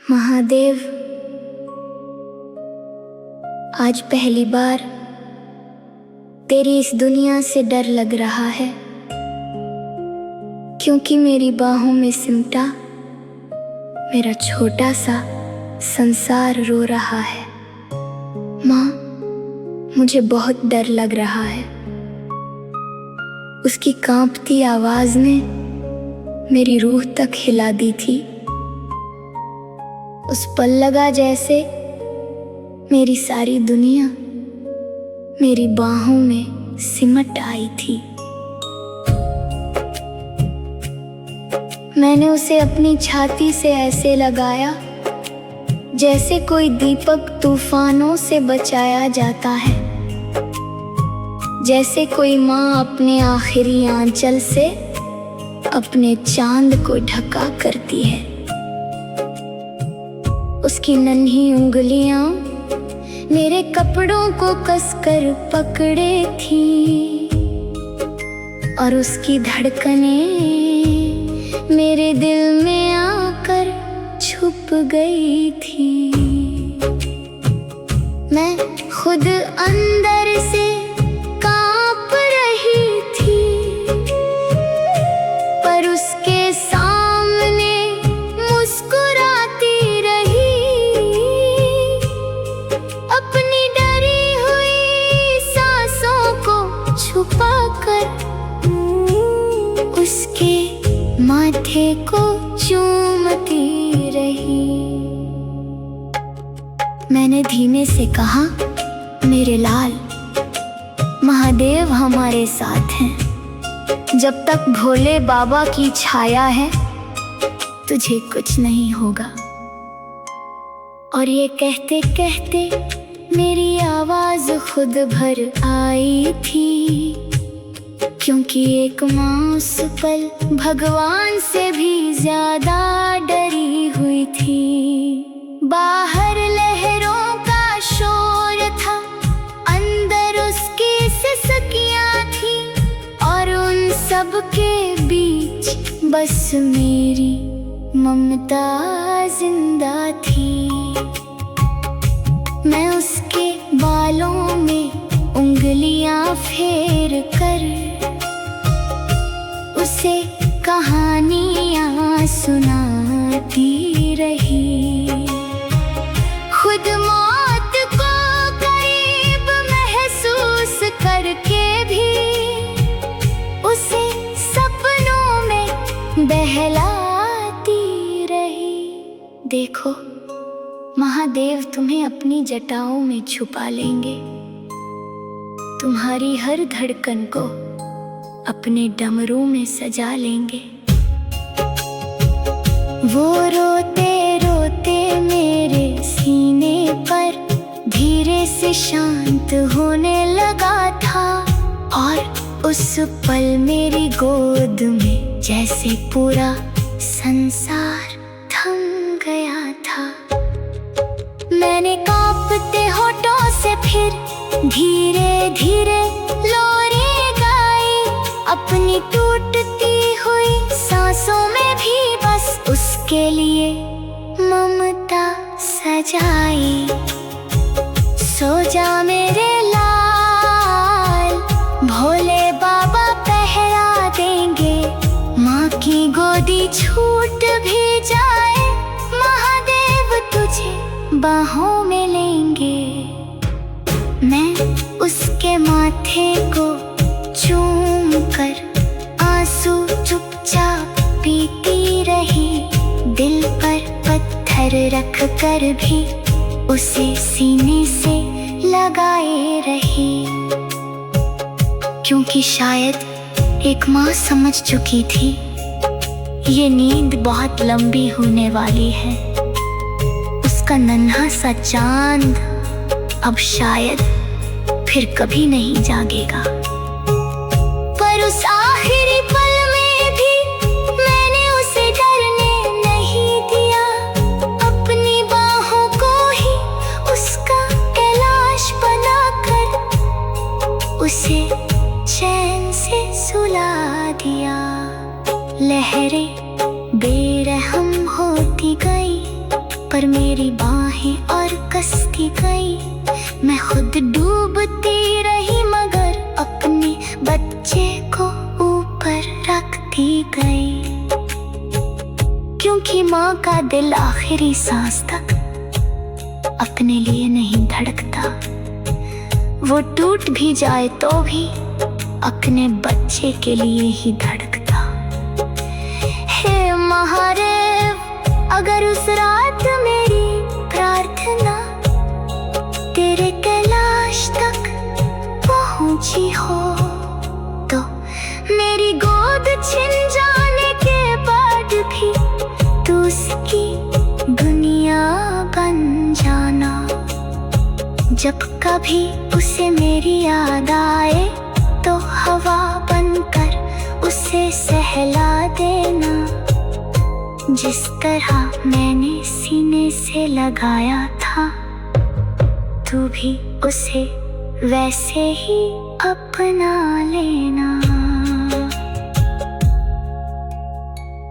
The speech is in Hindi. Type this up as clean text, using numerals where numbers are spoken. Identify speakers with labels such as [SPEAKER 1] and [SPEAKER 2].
[SPEAKER 1] महादेव, आज पहली बार तेरी इस दुनिया से डर लग रहा है, क्योंकि मेरी बाहों में सिमटा मेरा छोटा सा संसार रो रहा है। माँ, मुझे बहुत डर लग रहा है। उसकी कांपती आवाज ने मेरी रूह तक हिला दी थी। उस पल लगा जैसे मेरी सारी दुनिया मेरी बाहों में सिमट आई थी। मैंने उसे अपनी छाती से ऐसे लगाया जैसे कोई दीपक तूफानों से बचाया जाता है, जैसे कोई माँ अपने आखिरी आंचल से अपने चांद को ढका करती है। उसकी नन्ही उंगलियां मेरे कपड़ों को कसकर पकड़े थी और उसकी धड़कनें मेरे दिल में आकर छुप गई थी। मैं खुद अंदर से कांप रही थी, पर उसके सामने मुस्कुराती रही। अपनी डरी हुई सांसों को छुपाकर उसके माथे को चूमती रही। मैंने धीमे से कहा, मेरे लाल, महादेव हमारे साथ हैं। जब तक भोले बाबा की छाया है तुझे कुछ नहीं होगा। और ये कहते कहते मेरी आवाज खुद भर आई थी, क्योंकि एक माँ उस पल भगवान से भी ज्यादा डरी हुई थी। बाहर लहरों का शोर था, अंदर उसकी सिसकियां थी, और उन सब के बीच बस मेरी ममता जिंदा थी। मैं उसके बालों में उंगलियां फेर कर उसे कहानियां सुनाती रही। खुद मौत को करीब महसूस करके भी उसे सपनों में बहलाती रही। देखो, महादेव तुम्हें अपनी जटाओं में छुपा लेंगे, तुम्हारी हर धड़कन को अपने डमरू में सजा लेंगे। वो रोते रोते मेरे सीने पर धीरे से शांत होने लगा था, और उस पल मेरी गोद में जैसे पूरा संसार थम गया था। मैंने कांपते होठों से फिर धीरे धीरे लोरी गाई, अपनी टूटती हुई सांसों में भी बस उसके लिए ममता सजाई। सो जा मेरे लाल, भोले बाबा पहरा देंगे। माँ की गोदी छूट भी जाए, महादेव तुझे बाहों में लेंगे। मैं उसके माथे को चूम कर आंसू चुपचाप पीती रही, दिल पर पत्थर रख कर भी उसे सीने से लगाए रही। क्योंकि शायद एक माँ समझ चुकी थी ये नींद बहुत लंबी होने वाली है। उसका नन्हा सा चांद अब शायद फिर कभी नहीं जागेगा। पर उस आखिरी पल में भी मैंने उसे डरने नहीं दिया। अपनी बाहों को ही उसका कैलाश बनाकर उसे चैन से सुला दिया। लहरें बेरहम होती गई, पर मेरी बाहें और कसती गई। मैं खुद डूबती रही मगर अपने बच्चे को ऊपर रखती गई, क्योंकि माँ का दिल आखिरी सांस तक अपने लिए नहीं धड़कता। वो टूट भी जाए तो भी अपने बच्चे के लिए ही धड़कता। हे महादेव, अगर उस रात मेरी प्रार्थना तेरे कैलाश तक पहुंची हो, तो मेरी गोद छिन जाने के बाद भी तू उसकी दुनिया बन जाना। जब कभी उसे मेरी याद आए तो हवा बनकर उसे सहला देना। जिस तरह मैंने सीने से लगाया था, तू भी उसे वैसे ही अपना लेना।